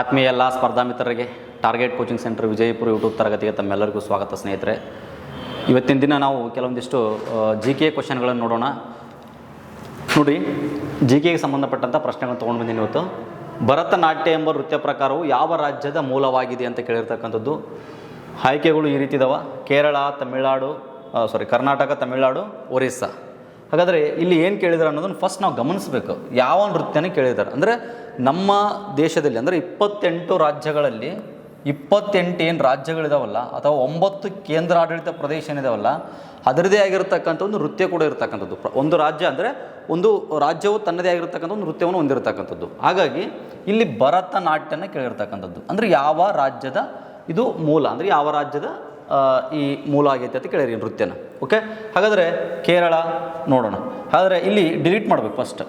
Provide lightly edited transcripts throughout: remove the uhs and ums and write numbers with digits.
ಆತ್ಮೀಯ ಎಲ್ಲ ಸ್ಪರ್ಧಾ ಮಿತ್ರರಿಗೆ target coaching centre Vijayapura YouTube ತರಗತಿಗೆ ತಮ್ಮೆಲ್ಲರಿಗೂ ಸ್ವಾಗತ ಸ್ನೇಹಿತರೆ. ಇವತ್ತಿನ ದಿನ ನಾವು ಕೆಲವೊಂದಿಷ್ಟು GK ಕ್ವಶನ್ಗಳನ್ನು ನೋಡೋಣ. ನೋಡಿ, GKಗೆ ಸಂಬಂಧಪಟ್ಟಂಥ ಪ್ರಶ್ನೆಗಳನ್ನು ತೊಗೊಂಡು ಬಂದಿನಿ ಇವತ್ತು. ಭರತನಾಟ್ಯ ಎಂಬ ನೃತ್ಯ ಪ್ರಕಾರವು ಯಾವ ರಾಜ್ಯದ ಮೂಲವಾಗಿದೆ ಅಂತ ಕೇಳಿರ್ತಕ್ಕಂಥದ್ದು. ಆಯ್ಕೆಗಳು ಈ ರೀತಿ ಇದಾವೆ: ಕೇರಳ, ಕರ್ನಾಟಕ, ತಮಿಳುನಾಡು, ಒರಿಸ್ಸಾ. ಹಾಗಾದರೆ ಇಲ್ಲಿ ಏನು ಕೇಳಿದಾರೆ ಅನ್ನೋದನ್ನು ಫಸ್ಟ್ ನಾವು ಗಮನಿಸಬೇಕು. ಯಾವ ನೃತ್ಯನೇ ಕೇಳಿದ್ದಾರೆ ಅಂದರೆ ನಮ್ಮ ದೇಶದಲ್ಲಿ ಅಂದರೆ 28 ರಾಜ್ಯಗಳಲ್ಲಿ 28 ಏನು ರಾಜ್ಯಗಳಿದಾವಲ್ಲ, ಅಥವಾ 9 ಕೇಂದ್ರಾಡಳಿತ ಪ್ರದೇಶ ಏನಿದಾವಲ್ಲ, ಅದರದೇ ಆಗಿರತಕ್ಕಂಥ ಒಂದು ನೃತ್ಯ ಕೂಡ ಇರತಕ್ಕಂಥದ್ದು. ಒಂದು ರಾಜ್ಯ ಅಂದರೆ ಒಂದು ರಾಜ್ಯವು ತನ್ನದೇ ಆಗಿರತಕ್ಕಂಥ ಒಂದು ನೃತ್ಯವನ್ನು ಹೊಂದಿರತಕ್ಕಂಥದ್ದು. ಹಾಗಾಗಿ ಇಲ್ಲಿ ಭರತನಾಟ್ಯನ ಕೇಳಿರ್ತಕ್ಕಂಥದ್ದು ಅಂದರೆ ಯಾವ ರಾಜ್ಯದ ಇದು ಮೂಲ, ಅಂದರೆ ಯಾವ ರಾಜ್ಯದ ಈ ಮೂಲ ಆಗೈತೆ ಅಂತ ಕೇಳಿರಿ ನೃತ್ಯನ. ಓಕೆ, ಹಾಗಾದರೆ ಕೇರಳ ನೋಡೋಣ. ಹಾಗಾದರೆ ಇಲ್ಲಿ ಡಿಲೀಟ್ ಮಾಡಬೇಕು ಫಸ್ಟ್.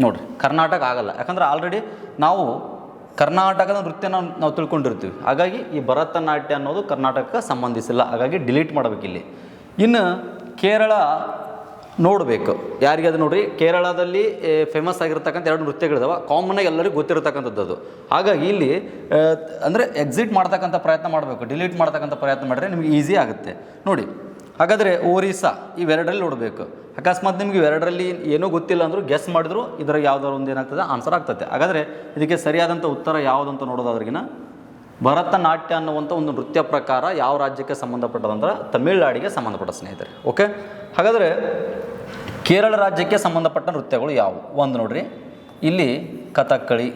ನೋಡಿರಿ, ಕರ್ನಾಟಕ ಆಗಲ್ಲ, ಯಾಕಂದರೆ ಆಲ್ರೆಡಿ ನಾವು ಕರ್ನಾಟಕದ ನೃತ್ಯನ ನಾವು ತಿಳ್ಕೊಂಡಿರ್ತೀವಿ. ಹಾಗಾಗಿ ಈ ಭರತನಾಟ್ಯ ಅನ್ನೋದು ಕರ್ನಾಟಕಕ್ಕೆ ಸಂಬಂಧಿಸಿಲ್ಲ, ಹಾಗಾಗಿ ಡಿಲೀಟ್ ಮಾಡಬೇಕು ಇಲ್ಲಿ. ಇನ್ನು ಕೇರಳ ನೋಡಬೇಕು. ಯಾರಿಗೆ ಅದು ನೋಡಿರಿ, ಕೇರಳದಲ್ಲಿ ಫೇಮಸ್ ಆಗಿರ್ತಕ್ಕಂಥ 2 ನೃತ್ಯಗಳಿದಾವೆ, ಕಾಮನ್ನಾಗಿ ಎಲ್ಲರಿಗೂ ಗೊತ್ತಿರತಕ್ಕಂಥದ್ದು ಅದು. ಹಾಗಾಗಿ ಇಲ್ಲಿ ಅಂದರೆ ಎಕ್ಸಿಟ್ ಮಾಡ್ತಕ್ಕಂಥ ಪ್ರಯತ್ನ ಮಾಡಬೇಕು, ಡಿಲೀಟ್ ಮಾಡ್ತಕ್ಕಂಥ ಪ್ರಯತ್ನ ಮಾಡಿದ್ರೆ ನಿಮಗೆ ಈಸಿ ಆಗುತ್ತೆ. ನೋಡಿ, ಹಾಗಾದರೆ ಒರಿಸ್ಸಾ ಇವೆರಡರಲ್ಲಿ ನೋಡಬೇಕು. ಅಕಸ್ಮಾತ್ ನಿಮಗೆ ಇವೆರಡರಲ್ಲಿ ಏನೂ ಗೊತ್ತಿಲ್ಲ ಅಂದರೂ ಗೆಸ್ ಮಾಡಿದ್ರು ಇದರ ಯಾವುದಾದ್ರು ಒಂದು ಏನಾಗ್ತದೆ ಆನ್ಸರ್ ಆಗ್ತದೆ. ಹಾಗಾದರೆ ಇದಕ್ಕೆ ಸರಿಯಾದಂಥ ಉತ್ತರ ಯಾವುದಂತ ನೋಡೋದಾದ್ರಿಗಿನ ಭರತನಾಟ್ಯ ಅನ್ನುವಂಥ ಒಂದು ನೃತ್ಯ ಪ್ರಕಾರ ಯಾವ ರಾಜ್ಯಕ್ಕೆ ಸಂಬಂಧಪಟ್ಟದಂದ್ರೆ ತಮಿಳುನಾಡಿಗೆ ಸಂಬಂಧಪಟ್ಟ ಸ್ನೇಹಿತರೆ. ಓಕೆ, ಹಾಗಾದರೆ ಕೇರಳ ರಾಜ್ಯಕ್ಕೆ ಸಂಬಂಧಪಟ್ಟ ನೃತ್ಯಗಳು ಯಾವುವು ಒಂದು ನೋಡ್ರಿ. ಇಲ್ಲಿ ಕಥಕ್ಕಳಿ,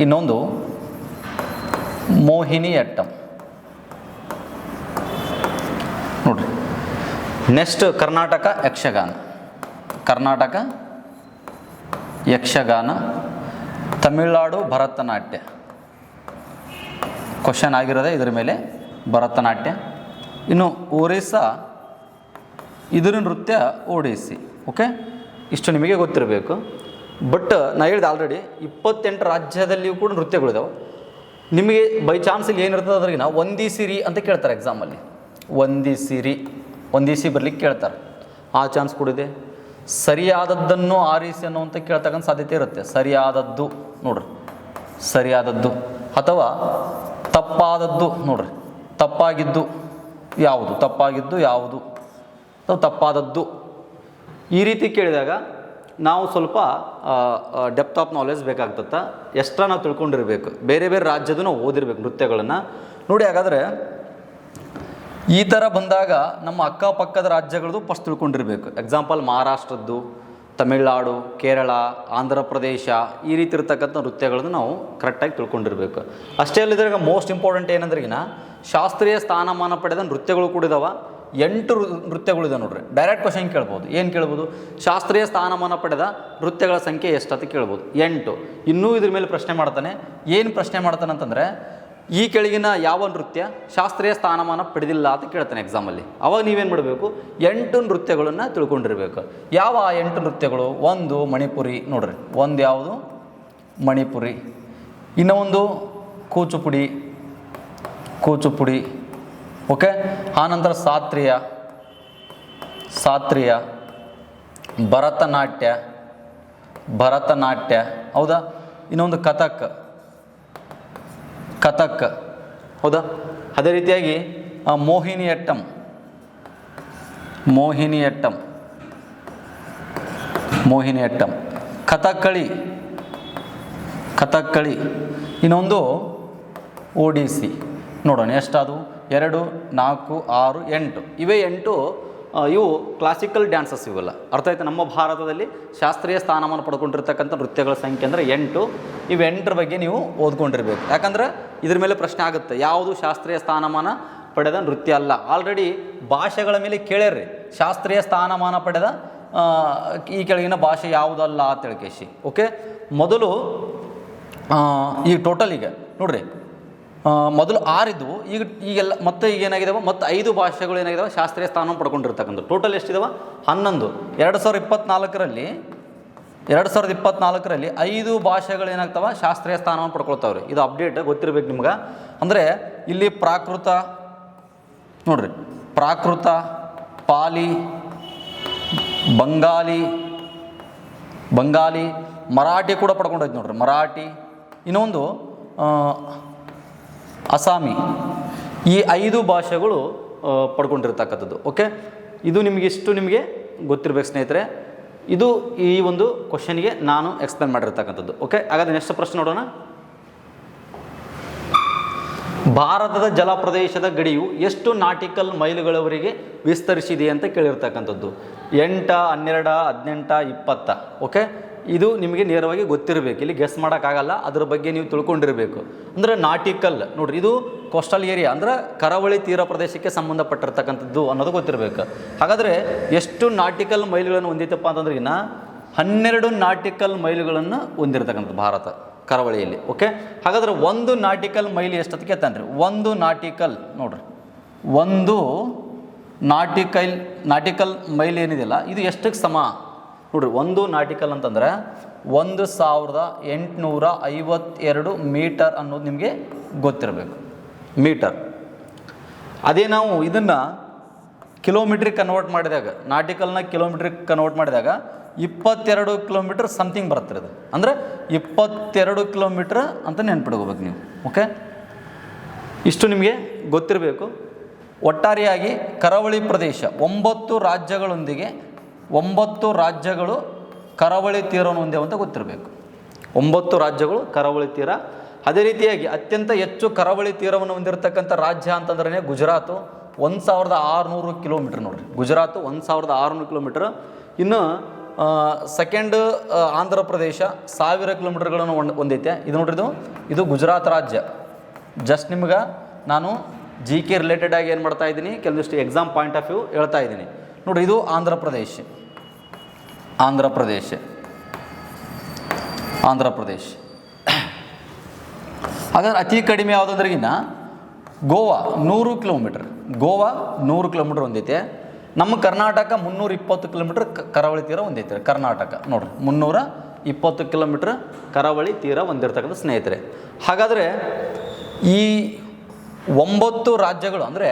ಇನ್ನೊಂದು ಮೋಹಿನಿಯಟ್ಟಂ ನೋಡ್ರಿ. ನೆಕ್ಸ್ಟ್ ಕರ್ನಾಟಕ ಯಕ್ಷಗಾನ, ತಮಿಳುನಾಡು ಭರತನಾಟ್ಯ. ಕ್ವಶನ್ ಆಗಿರೋದೆ ಇದರ ಮೇಲೆ ಭರತನಾಟ್ಯ. ಇನ್ನು ಒರಿಸ್ಸಾ ಇದರ ನೃತ್ಯ ಒಡಿಸ್ಸಿ. ಓಕೆ, ಇಷ್ಟು ನಿಮಗೆ ಗೊತ್ತಿರಬೇಕು. ಬಟ್ ನಾ ಹೇಳಿದೆ ಆಲ್ರೆಡಿ 28 ರಾಜ್ಯದಲ್ಲಿಯೂ ಕೂಡ ನೃತ್ಯಗಳಿದಾವೆ. ನಿಮಗೆ ಬೈ ಚಾನ್ಸ್ ಇಲ್ಲಿ ಏನಿರ್ತದೆ ಅದ್ರಿಗೆ ಒಂದಿಸಿರಿ ಅಂತ ಕೇಳ್ತಾರೆ ಎಕ್ಸಾಮಲ್ಲಿ. ಒಂದಿಸಿ ಬರಲಿಕ್ಕೆ ಕೇಳ್ತಾರೆ, ಆ ಚಾನ್ಸ್ ಕೂಡಿದೆ. ಸರಿಯಾದದ್ದನ್ನು ಆರಿಸಿ ಅನ್ನುವಂಥ ಕೇಳ್ತಕ್ಕಂಥ ಸಾಧ್ಯತೆ ಇರುತ್ತೆ. ಸರಿಯಾದದ್ದು ನೋಡ್ರಿ, ಸರಿಯಾದದ್ದು. ಅಥವಾ ತಪ್ಪಾದದ್ದು ನೋಡ್ರಿ, ತಪ್ಪಾಗಿದ್ದು ಯಾವುದು, ಅಥವಾ ತಪ್ಪಾದದ್ದು. ಈ ರೀತಿ ಕೇಳಿದಾಗ ನಾವು ಸ್ವಲ್ಪ ಡೆಪ್ತ್ ಆಫ್ ನಾಲೆಜ್ ಬೇಕಾಗ್ತದೆ. ಎಕ್ಸ್ಟ್ರಾ ನಾವು ತಿಳ್ಕೊಂಡಿರಬೇಕು. ಬೇರೆ ಬೇರೆ ರಾಜ್ಯದ ನಾವು ಓದಿರ್ಬೇಕು ನೃತ್ಯಗಳನ್ನು ನೋಡಿ. ಹಾಗಾದರೆ ಈ ಥರ ಬಂದಾಗ ನಮ್ಮ ಅಕ್ಕಪಕ್ಕದ ರಾಜ್ಯಗಳದ್ದು ಫಸ್ಟ್ ತಿಳ್ಕೊಂಡಿರಬೇಕು. ಎಕ್ಸಾಂಪಲ್ ಮಹಾರಾಷ್ಟ್ರದ್ದು, ತಮಿಳುನಾಡು, ಕೇರಳ, ಆಂಧ್ರ ಪ್ರದೇಶ, ಈ ರೀತಿ ಇರ್ತಕ್ಕಂಥ ನೃತ್ಯಗಳನ್ನು ನಾವು ಕರೆಕ್ಟಾಗಿ ತಿಳ್ಕೊಂಡಿರಬೇಕು. ಅಷ್ಟೇ ಅಲ್ಲಿದ್ದಾಗ ಮೋಸ್ಟ್ ಇಂಪಾರ್ಟೆಂಟ್ ಏನಂದ್ರಿಗಿನ ಶಾಸ್ತ್ರೀಯ ಸ್ಥಾನಮಾನ ಪಡೆದ ನೃತ್ಯಗಳು ಕೂಡ ಇದಾವೆ. 8 ನೃತ್ಯಗಳಿದೆ ನೋಡ್ರಿ. ಡೈರೆಕ್ಟ್ ಕ್ವಶನ್ ಕೇಳ್ಬೋದು. ಏನು ಕೇಳ್ಬೋದು? ಶಾಸ್ತ್ರೀಯ ಸ್ಥಾನಮಾನ ಪಡೆದ ನೃತ್ಯಗಳ ಸಂಖ್ಯೆ ಎಷ್ಟು ಅಂತ ಕೇಳ್ಬೋದು. 8. ಇನ್ನೂ ಇದ್ರ ಮೇಲೆ ಪ್ರಶ್ನೆ ಮಾಡ್ತಾನೆ. ಏನು ಪ್ರಶ್ನೆ ಮಾಡ್ತಾನೆ ಅಂತಂದರೆ, ಈ ಕೆಳಗಿನ ಯಾವ ನೃತ್ಯ ಶಾಸ್ತ್ರೀಯ ಸ್ಥಾನಮಾನ ಪಡೆದಿಲ್ಲ ಅಂತ ಕೇಳ್ತಾನೆ ಎಕ್ಸಾಮಲ್ಲಿ. ಅವಾಗ ನೀವೇನು ಮಾಡಬೇಕು? 8 ನೃತ್ಯಗಳನ್ನು ತಿಳ್ಕೊಂಡಿರಬೇಕು. ಯಾವ 8 ನೃತ್ಯಗಳು? ಒಂದು ಮಣಿಪುರಿ ನೋಡ್ರಿ, ಒಂದು ಯಾವುದು? ಮಣಿಪುರಿ. ಇನ್ನೂ ಒಂದು ಕೂಚುಪುಡಿ. ಓಕೆ, ಆನಂತರ ಸಾತ್ರಿಯ, ಭರತನಾಟ್ಯ ಹೌದಾ. ಇನ್ನೊಂದು ಕಥಕ್ ಹೌದಾ. ಅದೇ ರೀತಿಯಾಗಿ ಮೋಹಿನಿಯಟ್ಟಂ, ಕಥಕ್ಕಳಿ, ಇನ್ನೊಂದು ಒಡಿಸ್ಸಿ. ನೋಡೋಣ ಎಷ್ಟಾದವು? 2, 4, 6, 8. ಇವೇ 8 ಇವು ಕ್ಲಾಸಿಕಲ್ ಡ್ಯಾನ್ಸಸ್. ಇವೆಲ್ಲ ಅರ್ಥ ಆಯ್ತು. ನಮ್ಮ ಭಾರತದಲ್ಲಿ ಶಾಸ್ತ್ರೀಯ ಸ್ಥಾನಮಾನ ಪಡ್ಕೊಂಡಿರ್ತಕ್ಕಂಥ ನೃತ್ಯಗಳ ಸಂಖ್ಯೆ ಅಂದರೆ 8. ಇವು 8ರ ಬಗ್ಗೆ ನೀವು ಓದ್ಕೊಂಡಿರ್ಬೇಕು. ಯಾಕಂದರೆ ಇದ್ರ ಮೇಲೆ ಪ್ರಶ್ನೆ ಆಗುತ್ತೆ, ಯಾವುದು ಶಾಸ್ತ್ರೀಯ ಸ್ಥಾನಮಾನ ಪಡೆದ ನೃತ್ಯ ಅಲ್ಲ. ಆಲ್ರೆಡಿ ಭಾಷೆಗಳ ಮೇಲೆ ಕೇಳ್ಯಾರ್ರಿ, ಶಾಸ್ತ್ರೀಯ ಸ್ಥಾನಮಾನ ಪಡೆದ ಈ ಕೆಳಗಿನ ಭಾಷೆ ಯಾವುದಲ್ಲ ಅಂತ ಹೇಳ್ಕೇಶಿ. ಓಕೆ, ಮೊದಲು ಈಗ ಟೋಟಲಿಗೆ ನೋಡ್ರಿ, ಮೊದಲು 6 ಇದ್ದವು. ಈಗೆಲ್ಲ ಮತ್ತೆ ಈಗ ಏನಾಗಿದ್ದಾವೆ, ಮತ್ತು 5 ಭಾಷೆಗಳು ಏನಾಗಿದ್ದಾವೆ ಶಾಸ್ತ್ರೀಯ ಸ್ಥಾನವನ್ನು ಪಡ್ಕೊಂಡಿರ್ತಕ್ಕಂಥ. ಟೋಟಲ್ ಎಷ್ಟಿದಾವೆ? 11. 2024ರಲ್ಲಿ 5 ಭಾಷೆಗಳು ಏನಾಗ್ತವೆ ಶಾಸ್ತ್ರೀಯ ಸ್ಥಾನವನ್ನು ಪಡ್ಕೊಳ್ತಾವ್ರಿ. ಇದು ಅಪ್ಡೇಟ್ ಗೊತ್ತಿರಬೇಕು ನಿಮ್ಗೆ. ಅಂದರೆ ಇಲ್ಲಿ ಪ್ರಾಕೃತ ನೋಡ್ರಿ, ಪಾಲಿ, ಬಂಗಾಲಿ, ಮರಾಠಿ ಕೂಡ ಪಡ್ಕೊಂಡೈತೆ ನೋಡ್ರಿ, ಮರಾಠಿ. ಇನ್ನೊಂದು ಅಸ್ಸಾಮಿ. ಈ 5 ಭಾಷೆಗಳು ಪಡ್ಕೊಂಡಿರ್ತಕ್ಕಂಥದ್ದು. ಓಕೆ, ಇದು ನಿಮಗೆ ಗೊತ್ತಿರಬೇಕು ಸ್ನೇಹಿತರೆ. ಇದು ಈ ಒಂದು ಕ್ವಶನ್ಗೆ ನಾನು ಎಕ್ಸ್ಪ್ಲೇನ್ ಮಾಡಿರ್ತಕ್ಕಂಥದ್ದು. ಓಕೆ, ಹಾಗಾದರೆ ನೆಕ್ಸ್ಟ್ ಪ್ರಶ್ನೆ ನೋಡೋಣ. ಭಾರತದ ಜಲಪ್ರದೇಶದ ಗಡಿಯು ಎಷ್ಟು ನಾಟಿಕಲ್ ಮೈಲುಗಳವರೆಗೆ ವಿಸ್ತರಿಸಿದೆ ಅಂತ ಕೇಳಿರ್ತಕ್ಕಂಥದ್ದು. 8, 12, 18, 20. ಓಕೆ, ಇದು ನಿಮಗೆ ನೇರವಾಗಿ ಗೊತ್ತಿರಬೇಕು, ಇಲ್ಲಿ ಗೆಸ್ ಮಾಡೋಕ್ಕಾಗಲ್ಲ, ಅದ್ರ ಬಗ್ಗೆ ನೀವು ತಿಳ್ಕೊಂಡಿರಬೇಕು. ಅಂದರೆ ನಾಟಿಕಲ್ ನೋಡ್ರಿ, ಇದು ಕೋಸ್ಟಲ್ ಏರಿಯಾ ಅಂದರೆ ಕರಾವಳಿ ತೀರ ಪ್ರದೇಶಕ್ಕೆ ಸಂಬಂಧಪಟ್ಟಿರ್ತಕ್ಕಂಥದ್ದು ಅನ್ನೋದು ಗೊತ್ತಿರಬೇಕು. ಹಾಗಾದರೆ ಎಷ್ಟು ನಾಟಿಕಲ್ ಮೈಲುಗಳನ್ನು ಹೊಂದಿತ್ತಪ್ಪ ಅಂತಂದ್ರೆ 12 ನಾಟಿಕಲ್ ಮೈಲುಗಳನ್ನು ಹೊಂದಿರತಕ್ಕಂಥದ್ದು ಭಾರತ ಕರಾವಳಿಯಲ್ಲಿ. ಓಕೆ, ಹಾಗಾದರೆ 1 ನಾಟಿಕಲ್ ಮೈಲ್ ಎಷ್ಟೊತ್ತಿಗೆ ತಾನ್ರಿ? 1 ನಾಟಿಕಲ್ ನೋಡ್ರಿ, 1 ನಾಟಿಕಲ್ ಮೈಲ್ ಏನಿದೆಯಲ್ಲ ಇದು ಎಷ್ಟಕ್ಕೆ ಸಮ ನೋಡ್ರಿ? 1 ನಾಟಿಕಲ್ ಅಂತಂದರೆ 1852 ಮೀಟರ್ ಅನ್ನೋದು ನಿಮಗೆ ಗೊತ್ತಿರಬೇಕು, ಮೀಟರ್. ಅದೇ ನಾವು ಇದನ್ನು ಕಿಲೋಮೀಟ್ರಿಗೆ ಕನ್ವರ್ಟ್ ಮಾಡಿದಾಗ, ನಾಟಿಕಲ್ನ ಕಿಲೋಮೀಟ್ರಿಗೆ ಕನ್ವರ್ಟ್ ಮಾಡಿದಾಗ 22 ಕಿಲೋಮೀಟ್ರ್ ಸಮಥಿಂಗ್ ಬರುತ್ತೆ ಅದು. ಅಂದರೆ 22 ಕಿಲೋಮೀಟ್ರ್ ಅಂತ ನೆನ್ಪಿಡ್ಕೋಬೇಕು ನೀವು. ಓಕೆ, ಇಷ್ಟು ನಿಮಗೆ ಗೊತ್ತಿರಬೇಕು. ಒಟ್ಟಾರೆಯಾಗಿ ಕರಾವಳಿ ಪ್ರದೇಶ 9 ರಾಜ್ಯಗಳೊಂದಿಗೆ 9 ರಾಜ್ಯಗಳು ಕರಾವಳಿ ತೀರವನ್ನು ಹೊಂದೇವಂತ ಗೊತ್ತಿರಬೇಕು. 9 ರಾಜ್ಯಗಳು ಕರಾವಳಿ ತೀರ. ಅದೇ ರೀತಿಯಾಗಿ ಅತ್ಯಂತ ಹೆಚ್ಚು ಕರಾವಳಿ ತೀರವನ್ನು ಹೊಂದಿರತಕ್ಕಂಥ ರಾಜ್ಯ ಅಂತಂದ್ರೆ ಗುಜರಾತು, 1600 ಕಿಲೋಮೀಟ್ರ್ ನೋಡ್ರಿ. ಗುಜರಾತು 1600 ಕಿಲೋಮೀಟ್ರ್. ಇನ್ನು ಸೆಕೆಂಡ್ ಆಂಧ್ರ ಪ್ರದೇಶ 1000 ಕಿಲೋಮೀಟರ್ಗಳನ್ನು ಹೊಂದೈತೆ. ಇದು ನೋಡ್ರಿ, ಇದು ಗುಜರಾತ್ ರಾಜ್ಯ. ಜಸ್ಟ್ ನಿಮ್ಗೆ ನಾನು GK ರಿಲೇಟೆಡ್ ಆಗಿ ಏನು ಮಾಡ್ತಾ ಇದ್ದೀನಿ, ಕೆಲವೊಂದಿಷ್ಟು ಎಕ್ಸಾಮ್ ಪಾಯಿಂಟ್ ಆಫ್ ವ್ಯೂ ಹೇಳ್ತಾ ಇದ್ದೀನಿ ನೋಡ್ರಿ. ಇದು ಆಂಧ್ರ ಪ್ರದೇಶ. ಹಾಗಾದ್ರೆ ಅತಿ ಕಡಿಮೆ ಯಾವುದಂದ್ರೆಗಿನ್ನ ಗೋವಾ 100 ಕಿಲೋಮೀಟ್ರ್. ಗೋವಾ 100 ಕಿಲೋಮೀಟ್ರ್ ಹೊಂದೈತೆ. ನಮ್ಮ ಕರ್ನಾಟಕ 320 ಕಿಲೋಮೀಟ್ರ್ ಕರಾವಳಿ ತೀರ ಹೊಂದೈತೆ. ಕರ್ನಾಟಕ ನೋಡ್ರಿ 320 ಕಿಲೋಮೀಟ್ರ್ ಕರಾವಳಿ ತೀರ ಹೊಂದಿರತಕ್ಕಂಥ ಸ್ನೇಹಿತರೆ. ಹಾಗಾದರೆ ಈ 9 ರಾಜ್ಯಗಳು ಅಂದರೆ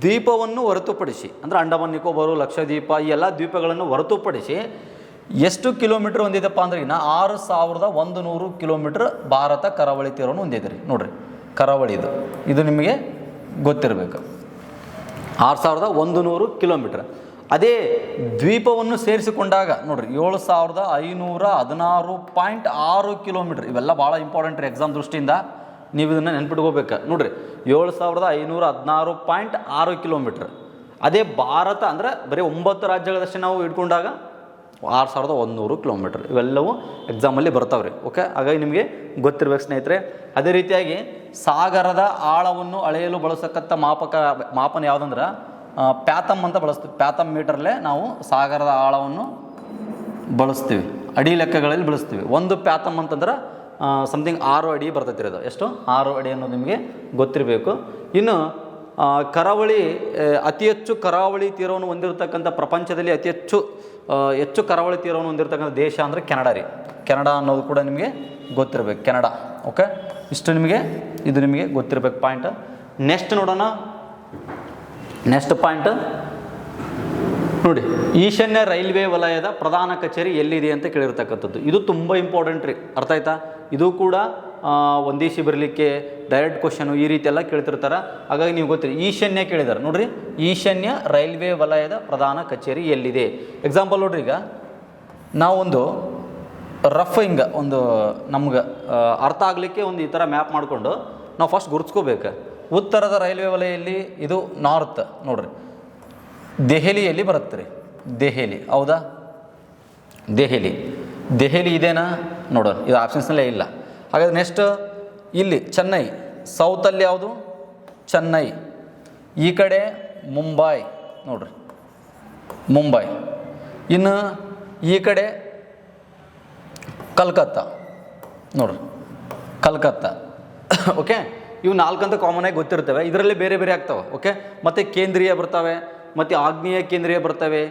ದ್ವೀಪವನ್ನು ಹೊರತುಪಡಿಸಿ, ಅಂದರೆ ಅಂಡಮಾನ್ ನಿಕೋಬಾರು, ಲಕ್ಷದ್ವೀಪ, ಈ ಎಲ್ಲ ದ್ವೀಪಗಳನ್ನು ಹೊರತುಪಡಿಸಿ ಎಷ್ಟು ಕಿಲೋಮೀಟ್ರ್ ಹೊಂದಿದೆಪ್ಪ ಅಂದ್ರೆ 6100 ಕಿಲೋಮೀಟ್ರ್ ಭಾರತ ಕರಾವಳಿ ತೀರವನ್ನು ಹೊಂದಿದೆ ರೀ. ನೋಡ್ರಿ, ಕರಾವಳಿ ಇದು ನಿಮಗೆ ಗೊತ್ತಿರಬೇಕು, 6100 ಕಿಲೋಮೀಟ್ರ್. ಅದೇ ದ್ವೀಪವನ್ನು ಸೇರಿಸಿಕೊಂಡಾಗ ನೋಡ್ರಿ 7516.6 ಕಿಲೋಮೀಟ್ರ್. ಇವೆಲ್ಲ ಭಾಳ ಇಂಪಾರ್ಟೆಂಟ್ ರೀ ಎಕ್ಸಾಮ್ ದೃಷ್ಟಿಯಿಂದ, ನೀವು ಇದನ್ನು ನೆನ್ಪಿಟ್ಕೋಬೇಕು. ನೋಡ್ರಿ 7516.6 ಕಿಲೋಮೀಟ್ರ್. ಅದೇ ಭಾರತ ಅಂದರೆ ಬರೀ 9 ರಾಜ್ಯಗಳಷ್ಟೇ ನಾವು ಇಟ್ಕೊಂಡಾಗ 6100 ಕಿಲೋಮೀಟ್ರ್. ಇವೆಲ್ಲವೂ ಎಕ್ಸಾಮಲ್ಲಿ ಬರ್ತಾವ್ರಿ. ಓಕೆ, ಹಾಗಾಗಿ ನಿಮಗೆ ಗೊತ್ತಿರ್ಬೇಕು ಸ್ನೇಹಿತರೆ. ಅದೇ ರೀತಿಯಾಗಿ ಸಾಗರದ ಆಳವನ್ನು ಅಳೆಯಲು ಬಳಸತಕ್ಕಂಥ ಮಾಪನ ಯಾವುದಂದ್ರೆ ಪ್ಯಾಥಮ್ ಅಂತ ಬಳಸ್ತೀವಿ. ಪ್ಯಾಥಮ್ ಮೀಟರ್ಲೇ ನಾವು ಸಾಗರದ ಆಳವನ್ನು ಬಳಸ್ತೀವಿ, ಅಡಿ ಲೆಕ್ಕಗಳಲ್ಲಿ ಬಳಸ್ತೀವಿ. 1 ಪ್ಯಾಥಮ್ ಅಂತಂದ್ರೆ ಸಮಥಿಂಗ್ 6 ಅಡಿ ಬರ್ತೈತಿ ಅದು. ಎಷ್ಟು? 6 ಅಡಿ ಅನ್ನೋದು ನಿಮಗೆ ಗೊತ್ತಿರಬೇಕು. ಇನ್ನು ಕರಾವಳಿ ಅತಿ ಹೆಚ್ಚು ಕರಾವಳಿ ತೀರವನ್ನು ಹೊಂದಿರತಕ್ಕಂಥ ಪ್ರಪಂಚದಲ್ಲಿ ಅತಿ ಹೆಚ್ಚು ಕರಾವಳಿ ತೀರವನ್ನು ಹೊಂದಿರತಕ್ಕಂಥ ದೇಶ ಅಂದರೆ ಕೆನಡಾ ರೀ. ಕೆನಡಾ ಅನ್ನೋದು ಕೂಡ ನಿಮಗೆ ಗೊತ್ತಿರಬೇಕು, ಕೆನಡಾ. ಓಕೆ, ಇಷ್ಟು ಇದು ನಿಮಗೆ ಗೊತ್ತಿರಬೇಕು ಪಾಯಿಂಟ್. ನೆಕ್ಸ್ಟ್ ನೋಡೋಣ. ನೆಕ್ಸ್ಟ್ ಪಾಯಿಂಟ್ ನೋಡಿ, ಈಶಾನ್ಯ ರೈಲ್ವೆ ವಲಯದ ಪ್ರಧಾನ ಕಚೇರಿ ಎಲ್ಲಿದೆ ಅಂತ ಕೇಳಿರ್ತಕ್ಕಂಥದ್ದು. ಇದು ತುಂಬ ಇಂಪಾರ್ಟೆಂಟ್ ರೀ, ಅರ್ಥ ಆಯ್ತಾ? ಇದು ಕೂಡ ಒಂದಿಸಿ ಬರಲಿಕ್ಕೆ ಡೈರೆಕ್ಟ್ ಕ್ವಶನು ಈ ರೀತಿ ಎಲ್ಲ ಕೇಳ್ತಿರ್ತಾರೆ. ಹಾಗಾಗಿ ನೀವು ಗೊತ್ತಿರಿ, ಈಶಾನ್ಯ ಕೇಳಿದ್ದಾರೆ ನೋಡ್ರಿ. ಈಶಾನ್ಯ ರೈಲ್ವೆ ವಲಯದ ಪ್ರಧಾನ ಕಚೇರಿ ಎಲ್ಲಿದೆ? ಎಕ್ಸಾಂಪಲ್ ನೋಡ್ರಿ, ಈಗ ನಾವೊಂದು ರಫ್ ಹಿಂಗೆ ಒಂದು ನಮ್ಗೆ ಅರ್ಥ ಆಗಲಿಕ್ಕೆ ಒಂದು ಈ ಥರ ಮ್ಯಾಪ್ ಮಾಡಿಕೊಂಡು ನಾವು ಫಸ್ಟ್ ಗುರುತಿಸ್ಕೋಬೇಕು. ಉತ್ತರದ ರೈಲ್ವೆ ವಲಯಲ್ಲಿ ಇದು ನಾರ್ತ್ ನೋಡ್ರಿ, ದೆಹಲಿಯಲ್ಲಿ ಬರುತ್ತೆ ರೀ. ದೆಹಲಿ, ಹೌದಾ? ದೆಹಲಿ ಇದೇನಾ ನೋಡೋಣ, ಇದು ಆಪ್ಷನ್ಸ್ನಲ್ಲೇ ಇಲ್ಲ. ಹಾಗಾದ್ರೆ ನೆಕ್ಸ್ಟ್ ಇಲ್ಲಿ ಚೆನ್ನೈ, ಸೌತಲ್ಲಿ ಯಾವುದು? ಚೆನ್ನೈ. ಈ ಕಡೆ ಮುಂಬೈ ನೋಡ್ರಿ, ಮುಂಬೈ. ಇನ್ನು ಈ ಕಡೆ ಕಲ್ಕತ್ತಾ ನೋಡ್ರಿ, ಕಲ್ಕತ್ತಾ. ಓಕೆ, ಇವು 4 ಅಂತ ಕಾಮನ್ ಆಗಿ ಗೊತ್ತಿರ್ತವೆ. ಇದರಲ್ಲಿ ಬೇರೆ ಬೇರೆ ಆಗ್ತವೆ. ಓಕೆ, ಮತ್ತು ಕೇಂದ್ರೀಯ ಬರ್ತವೆ, ಮತ್ತು ಆಗ್ನೇಯ ಕೇಂದ್ರೀಯ ಬರ್ತವೆ.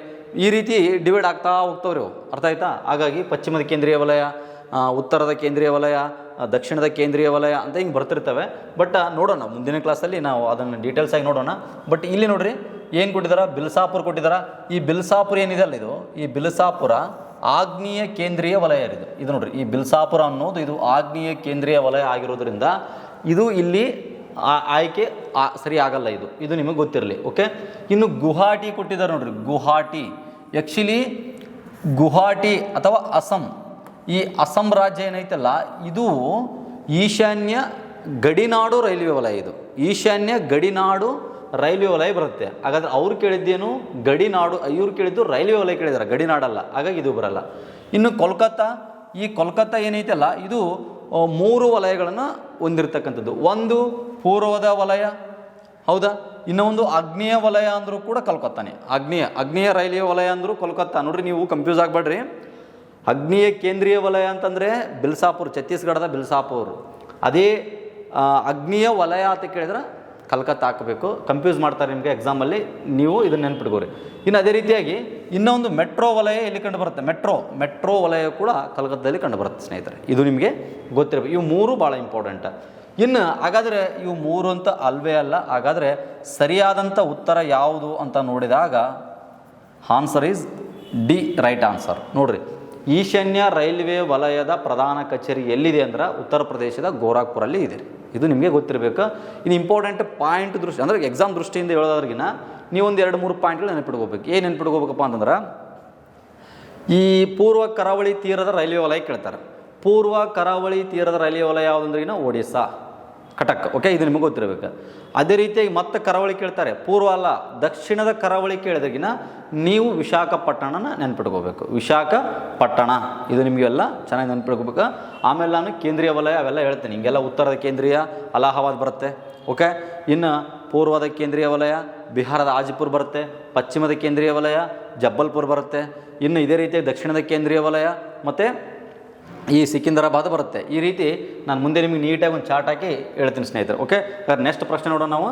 ಈ ರೀತಿ ಡಿವೈಡ್ ಆಗ್ತಾ ಹೋಗ್ತವ್ರಿ ಅವು, ಅರ್ಥ ಆಯ್ತಾ? ಹಾಗಾಗಿ ಪಶ್ಚಿಮದ ಕೇಂದ್ರೀಯ ವಲಯ, ಉತ್ತರದ ಕೇಂದ್ರೀಯ ವಲಯ, ದಕ್ಷಿಣದ ಕೇಂದ್ರೀಯ ವಲಯ ಅಂತ ಹಿಂಗೆ ಬರ್ತಿರ್ತವೆ. ಬಟ್ ನೋಡೋಣ, ಮುಂದಿನ ಕ್ಲಾಸಲ್ಲಿ ನಾವು ಅದನ್ನು ಡೀಟೇಲ್ಸ್ ಆಗಿ ನೋಡೋಣ. ಬಟ್ ಇಲ್ಲಿ ನೋಡ್ರಿ ಏನು ಕೊಟ್ಟಿದ್ದಾರೆ? ಬಿಲ್ಸಾಪುರ ಕೊಟ್ಟಿದ್ದಾರೆ. ಈ ಬಿಲ್ಸಾಪುರ ಏನಿದೆ ಅಲ್ಲ, ಇದು ಈ ಬಿಲ್ಸಾಪುರ ಆಗ್ನೇಯ ಕೇಂದ್ರೀಯ ವಲಯ ಇದು ನೋಡ್ರಿ, ಈ ಬಿಲ್ಸಾಪುರ ಅನ್ನೋದು ಇದು ಆಗ್ನೇಯ ಕೇಂದ್ರೀಯ ವಲಯ ಆಗಿರೋದ್ರಿಂದ ಇದು ಇಲ್ಲಿ ಆಯ್ಕೆ ಸರಿ ಆಗಲ್ಲ. ಇದು ನಿಮಗೆ ಗೊತ್ತಿರಲಿ. ಓಕೆ, ಇನ್ನು ಗುವಾಹಟಿ ಕೊಟ್ಟಿದ್ದಾರೆ ನೋಡ್ರಿ, ಗುವಾಹಟಿ. ಆ್ಯಕ್ಚುಲಿ ಗುವಾಹಟಿ ಅಥವಾ ಅಸ್ಸಾಂ, ಈ ಅಸ್ಸಾಂ ರಾಜ್ಯ ಏನೈತಲ್ಲ ಇದು ಈಶಾನ್ಯ ಗಡಿನಾಡು ರೈಲ್ವೆ ವಲಯ. ಇದು ಈಶಾನ್ಯ ಗಡಿನಾಡು ರೈಲ್ವೆ ವಲಯ ಬರುತ್ತೆ. ಹಾಗಾದ್ರೆ ಅವ್ರು ಕೇಳಿದ್ದೇನು ಗಡಿನಾಡು, ಇವ್ರು ಕೇಳಿದ್ದು ರೈಲ್ವೆ ವಲಯ ಕೇಳಿದಾರೆ, ಗಡಿನಾಡಲ್ಲ. ಹಾಗಾಗಿ ಇದು ಬರಲ್ಲ. ಇನ್ನು ಕೋಲ್ಕತ್ತಾ, ಈ ಕೋಲ್ಕತ್ತಾ ಏನೈತಲ್ಲ ಇದು 3 ವಲಯಗಳನ್ನು ಹೊಂದಿರತಕ್ಕಂಥದ್ದು. ಒಂದು ಪೂರ್ವದ ವಲಯ, ಹೌದಾ, ಇನ್ನೊಂದು ಆಗ್ನೇಯ ವಲಯ ಅಂದರೂ ಕೂಡ ಕೋಲ್ಕತ್ತಾನೆ. ಆಗ್ನೇಯ ರೈಲ್ವೆ ವಲಯ ಅಂದರೂ ಕೋಲ್ಕತ್ತಾ. ನೋಡ್ರಿ, ನೀವು ಕನ್ಫ್ಯೂಸ್ ಆಗಬೇಡ್ರಿ. ಆಗ್ನೇಯ ಕೇಂದ್ರೀಯ ವಲಯ ಅಂತಂದರೆ ಬಿಲ್ಸಾಪುರ್, ಛತ್ತೀಸ್ಗಢದ ಬಿಲ್ಸಾಪುರ್. ಅದೇ ಆಗ್ನೇಯ ವಲಯ ಅಂತ ಕೇಳಿದ್ರೆ ಕಲ್ಕತ್ತಾ ಹಾಕಬೇಕು. ಕನ್ಫ್ಯೂಸ್ ಮಾಡ್ತಾರೆ ನಿಮಗೆ ಎಕ್ಸಾಮಲ್ಲಿ, ನೀವು ಇದನ್ನು ನೆನ್ಪಿಟ್ಕೋರಿ. ಇನ್ನು ಅದೇ ರೀತಿಯಾಗಿ ಇನ್ನೊಂದು ಮೆಟ್ರೋ ವಲಯ ಎಲ್ಲಿ ಕಂಡು ಬರುತ್ತೆ, ಮೆಟ್ರೋ ವಲಯ ಕೂಡ ಕಲ್ಕತ್ತಾದಲ್ಲಿ ಕಂಡು ಬರುತ್ತೆ ಸ್ನೇಹಿತರೆ. ಇದು ನಿಮಗೆ ಗೊತ್ತಿರಬೇಕು. ಇವು 3 ಭಾಳ ಇಂಪಾರ್ಟೆಂಟ್. ಇನ್ನು ಹಾಗಾದರೆ ಇವು 3 ಅಂತ ಅಲ್ವೇ ಅಲ್ಲ. ಹಾಗಾದರೆ ಸರಿಯಾದಂಥ ಉತ್ತರ ಯಾವುದು ಅಂತ ನೋಡಿದಾಗ answer is D, right answer. ನೋಡ್ರಿ, ಈಶಾನ್ಯ ರೈಲ್ವೆ ವಲಯದ ಪ್ರಧಾನ ಕಚೇರಿ ಎಲ್ಲಿದೆ ಅಂದ್ರೆ ಉತ್ತರ ಪ್ರದೇಶದ ಗೋರಖ್ಪುರಲ್ಲಿ ಇದೆ. ಇದು ನಿಮಗೆ ಗೊತ್ತಿರಬೇಕು. ಇನ್ನು ಇಂಪಾರ್ಟೆಂಟ್ ಪಾಯಿಂಟ್ ದೃಷ್ಟಿ ಅಂದರೆ ಎಕ್ಸಾಮ್ ದೃಷ್ಟಿಯಿಂದ ಹೇಳೋದ್ರಿಗಿನ ನೀವೊಂದು 2-3 ಪಾಯಿಂಟ್ಗಳು ನೆನಪಿಟ್ಕೋಬೇಕು. ಏನು ನೆನಪಿಟ್ಕೋಬೇಕಪ್ಪ ಅಂತಂದ್ರೆ, ಈ ಪೂರ್ವ ಕರಾವಳಿ ತೀರದ ರೈಲ್ವೆ ವಲಯ ಕೇಳ್ತಾರೆ. ಪೂರ್ವ ಕರಾವಳಿ ತೀರದ ರೈಲ್ವೆ ವಲಯ ಯಾವುದಂದ್ರಿಗಿನ ಒಡಿಸ್ಸಾ, ಕಟಕ್. ಓಕೆ, ಇದು ನಿಮಗೆ ಗೊತ್ತಿರಬೇಕು. ಅದೇ ರೀತಿಯಾಗಿ ಮತ್ತೆ ಕರಾವಳಿ ಕೇಳ್ತಾರೆ, ಪೂರ್ವ ಅಲ್ಲ ದಕ್ಷಿಣದ ಕರಾವಳಿ ಕೇಳಿದಾಗಿನ ನೀವು ವಿಶಾಖಪಟ್ಟಣನ ನೆನ್ಪಿಟ್ಕೋಬೇಕು. ವಿಶಾಖಪಟ್ಟಣ, ಇದು ನಿಮಗೆಲ್ಲ ಚೆನ್ನಾಗಿ ನೆನ್ಪಿಟ್ಕೋಬೇಕು. ಆಮೇಲೆ ನಾನು ಕೇಂದ್ರೀಯ ವಲಯ ಅವೆಲ್ಲ ಹೇಳ್ತೀನಿ. ಹಿಂಗೆಲ್ಲ ಉತ್ತರದ ಕೇಂದ್ರೀಯ ಅಲಹಾಬಾದ್ ಬರುತ್ತೆ. ಓಕೆ, ಇನ್ನು ಪೂರ್ವದ ಕೇಂದ್ರೀಯ ವಲಯ ಬಿಹಾರದ ಹಾಜಿಪುರ್ ಬರುತ್ತೆ. ಪಶ್ಚಿಮದ ಕೇಂದ್ರೀಯ ವಲಯ ಜಬ್ಬಲ್ಪುರ್ ಬರುತ್ತೆ. ಇನ್ನು ಇದೇ ರೀತಿಯಾಗಿ ದಕ್ಷಿಣದ ಕೇಂದ್ರೀಯ ವಲಯ ಮತ್ತು ಈ ಸಿಕಿಂದ್ರಾಬಾದ್ ಬರುತ್ತೆ. ಈ ರೀತಿ ನಾನು ಮುಂದೆ ನಿಮಗೆ ನೀಟಾಗಿ ಒಂದು ಚಾರ್ಟ್ ಹಾಕಿ ಹೇಳ್ತೀನಿ ಸ್ನೇಹಿತರೆ. ಓಕೆ, ನೆಕ್ಸ್ಟ್ ಪ್ರಶ್ನೆ ನೋಡೋಣ ನಾವು.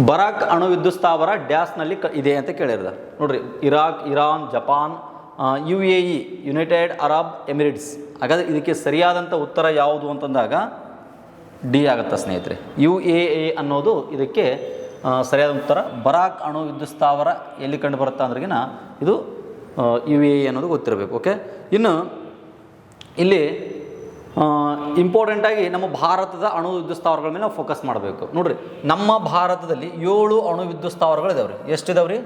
ಬರಾಕ್ ಅಣು ವಿದ್ಯುತ್ ಸ್ಥಾವರ ಡ್ಯಾಸ್ನಲ್ಲಿ ಇದೆ ಅಂತ ಕೇಳಿರೋದು. ನೋಡ್ರಿ, Iraq, Iran, Japan, UAE, United Arab Emirates. ಹಾಗಾದರೆ ಇದಕ್ಕೆ ಸರಿಯಾದಂಥ ಉತ್ತರ ಯಾವುದು ಅಂತಂದಾಗ ಡಿ ಆಗುತ್ತೆ ಸ್ನೇಹಿತರೆ. UAE ಅನ್ನೋದು ಇದಕ್ಕೆ ಸರಿಯಾದ ಉತ್ತರ. ಬರಾಕ್ ಅಣು ವಿದ್ಯುತ್ ಸ್ಥಾವರ ಎಲ್ಲಿ ಕಂಡು ಬರುತ್ತೆ ಅಂದ್ರಿಗಿನ ಇದು UAE ಅನ್ನೋದು ಗೊತ್ತಿರಬೇಕು. ಓಕೆ, ಇನ್ನು ಇಲ್ಲಿ ಇಂಪಾರ್ಟೆಂಟಾಗಿ ನಮ್ಮ ಭಾರತದ ಅಣು ವಿದ್ಯುತ್ ಸ್ಥಾವರಗಳ ಮೇಲೆ ನಾವು ಫೋಕಸ್ ಮಾಡಬೇಕು. ನೋಡಿರಿ, ನಮ್ಮ ಭಾರತದಲ್ಲಿ 7 ಅಣು ವಿದ್ಯುತ್ ಸ್ಥಾವರಗಳಿದಾವೆ ರೀ. ಎಷ್ಟಿದಾವೆ ರೀ?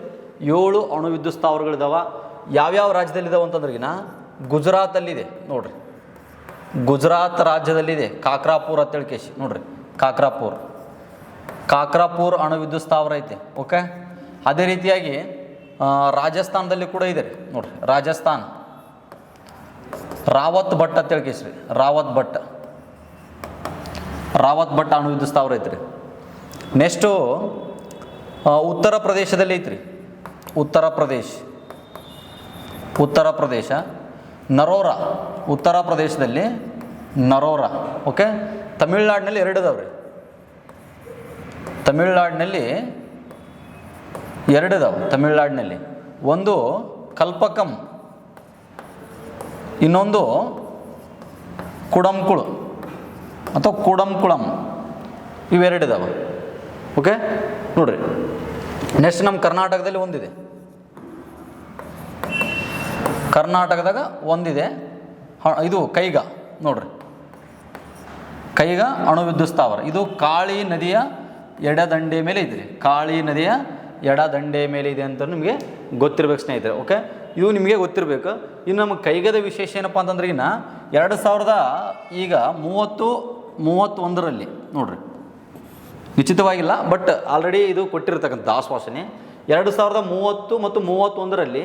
7 ಅಣು ವಿದ್ಯುತ್ ಸ್ಥಾವರಗಳಿದಾವೆ. ಯಾವ್ಯಾವ ರಾಜ್ಯದಲ್ಲಿದ್ದಾವೆ ಅಂತಂದ್ರಿಗಿನ ಗುಜರಾತಲ್ಲಿದೆ. ನೋಡಿರಿ, ಗುಜರಾತ್ ರಾಜ್ಯದಲ್ಲಿದೆ ಕಾಕ್ರಾಪುರ್ ಅಂತೇಳಿ ಕೇಶಿ. ನೋಡಿರಿ, ಕಾಕ್ರಾಪುರ್ ಅಣು ವಿದ್ಯುತ್ ಸ್ಥಾವರ ಐತೆ. ಓಕೆ, ಅದೇ ರೀತಿಯಾಗಿ ರಾಜಸ್ಥಾನದಲ್ಲಿ ಕೂಡ ಇದೆ ರೀ. ನೋಡಿರಿ, ರಾಜಸ್ಥಾನ್ ರಾವತ್ ಭಟ್ ಅಂತೇಳಿ ಕೇಸ್ರಿ, ರಾವತ್ ಭಟ್ ಅಣು ವಿದ್ಯುತ್ ಸ್ಥಾವರ ಐತ್ರಿ. ನೆಕ್ಸ್ಟು ಉತ್ತರ ಪ್ರದೇಶದಲ್ಲಿ ಐತ್ರಿ. ಉತ್ತರ ಪ್ರದೇಶ ನರೋರಾ, ಉತ್ತರ ಪ್ರದೇಶದಲ್ಲಿ ನರೋರಾ. ಓಕೆ, ತಮಿಳ್ನಾಡಿನಲ್ಲಿ 2 ಇದಾವೆ ರೀ. ತಮಿಳ್ನಾಡಿನಲ್ಲಿ ಒಂದು ಕಲ್ಪಕಂ, ಇನ್ನೊಂದು ಕುಡಂಕುಳು ಅಥವಾ ಕುಡಂಕುಳಂ, ಇವೆರಡು ಇದಾವೆ. ಓಕೆ, ನೋಡ್ರಿ, ನೆಕ್ಸ್ಟ್ ನಮ್ಮ ಕರ್ನಾಟಕದಲ್ಲಿ ಒಂದಿದೆ. ಇದು ಕೈಗಾ. ನೋಡ್ರಿ, ಕೈಗಾ ಅಣು ವಿದ್ಯುತ್ ಸ್ಥಾವರ. ಇದು ಕಾಳಿ ನದಿಯ ಎಡದಂಡೆ ಮೇಲೆ ಇದೆ ರೀ. ಕಾಳಿ ನದಿಯ ಎಡದಂಡೆ ಮೇಲೆ ಇದೆ ಅಂತ ನಿಮಗೆ ಗೊತ್ತಿರಬೇಕು ಸ್ನೇಹಿತರೆ. ಓಕೆ, ಇದು ನಿಮಗೆ ಗೊತ್ತಿರಬೇಕು. ಇನ್ನು ನಮ್ಮ ಕೈಗದ ವಿಶೇಷ ಏನಪ್ಪ ಅಂತಂದ್ರೆ ಇನ್ನು 2031ರಲ್ಲಿ ನೋಡ್ರಿ, ನಿಶ್ಚಿತವಾಗಿಲ್ಲ ಬಟ್ ಆಲ್ರೆಡಿ ಇದು ಕೊಟ್ಟಿರ್ತಕ್ಕಂಥ ಆಶ್ವಾಸನೆ. 2030 ಮತ್ತು 31ರಲ್ಲಿ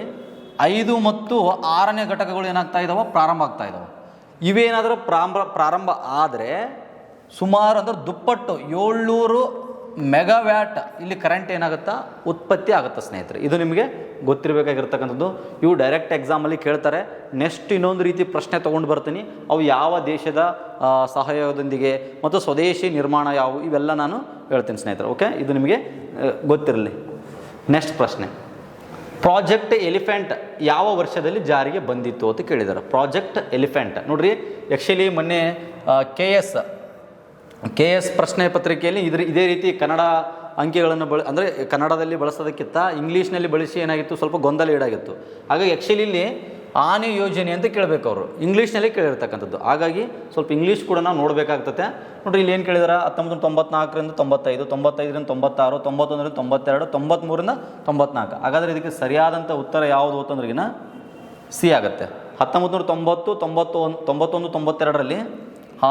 5 ಮತ್ತು 6ನೇ ಘಟಕಗಳು ಏನಾಗ್ತಾ ಇದ್ದಾವೆ, ಪ್ರಾರಂಭ ಆಗ್ತಾ ಇದ್ದಾವೆ. ಇವೇನಾದರೂ ಪ್ರಾರಂಭ ಆದರೆ ಸುಮಾರು ಅಂದ್ರೆ ದುಪ್ಪಟ್ಟು 700 ಮೆಗಾವ್ಯಾಟ್ ಇಲ್ಲಿ ಕರೆಂಟ್ ಏನಾಗುತ್ತಾ ಉತ್ಪತ್ತಿ ಆಗುತ್ತೆ ಸ್ನೇಹಿತರೆ. ಇದು ನಿಮಗೆ ಗೊತ್ತಿರಬೇಕಾಗಿರ್ತಕ್ಕಂಥದ್ದು. ಇವು ಡೈರೆಕ್ಟ್ ಎಕ್ಸಾಮಲ್ಲಿ ಕೇಳ್ತಾರೆ. ನೆಕ್ಸ್ಟ್ ಇನ್ನೊಂದು ರೀತಿ ಪ್ರಶ್ನೆ ತೊಗೊಂಡು ಬರ್ತೀನಿ, ಅವು ಯಾವ ದೇಶದ ಸಹಯೋಗದೊಂದಿಗೆ ಮತ್ತು ಸ್ವದೇಶಿ ನಿರ್ಮಾಣ ಯಾವುವು ಇವೆಲ್ಲ ನಾನು ಹೇಳ್ತೀನಿ ಸ್ನೇಹಿತರೆ. ಓಕೆ, ಇದು ನಿಮಗೆ ಗೊತ್ತಿರಲಿ. ನೆಕ್ಸ್ಟ್ ಪ್ರಶ್ನೆ, ಪ್ರಾಜೆಕ್ಟ್ ಎಲಿಫೆಂಟ್ ಯಾವ ವರ್ಷದಲ್ಲಿ ಜಾರಿಗೆ ಬಂದಿತ್ತು ಅಂತ ಕೇಳಿದ್ದಾರೆ. ಪ್ರಾಜೆಕ್ಟ್ ಎಲಿಫೆಂಟ್ ನೋಡ್ರಿ, ಆ್ಯಕ್ಚುಲಿ ಮೊನ್ನೆ ಕೆ ಎಸ್ ಪ್ರಶ್ನೆ ಪತ್ರಿಕೆಯಲ್ಲಿ ಇದೇ ರೀತಿ ಕನ್ನಡ ಅಂಕಿಗಳನ್ನು ಅಂದರೆ ಕನ್ನಡದಲ್ಲಿ ಬಳಸೋದಕ್ಕಿಂತ ಇಂಗ್ಲೀಷ್ನಲ್ಲಿ ಬಳಸಿ ಏನಾಗಿತ್ತು, ಸ್ವಲ್ಪ ಗೊಂದಲ ಈಡಾಗಿತ್ತು. ಹಾಗಾಗಿ ಆ್ಯಕ್ಚುಲಿ ಇಲ್ಲಿ ಆನೆ ಯೋಜನೆ ಅಂತ ಕೇಳಬೇಕು ಅವರು, ಇಂಗ್ಲೀಷ್ನಲ್ಲಿ ಕೇಳಿರ್ತಕ್ಕಂಥದ್ದು. ಹಾಗಾಗಿ ಸ್ವಲ್ಪ ಇಂಗ್ಲೀಷ್ ಕೂಡ ನಾವು ನೋಡಬೇಕಾಗ್ತದೆ. ನೋಡಿರಿ ಇಲ್ಲಿ ಏನು ಕೇಳಿದಾರೆ, 1994ರಿಂದ 95, 95ರಿಂದ 96, 91ರಿಂದ 92, 93ರಿಂದ 94. ಹಾಗಾದರೆ ಇದಕ್ಕೆ ಸರಿಯಾದಂಥ ಉತ್ತರ ಯಾವುದು ಅಂತಂದ್ರಿಗಿನ ಸಿ ಆಗುತ್ತೆ. 1990, 91, 92ರಲ್ಲಿ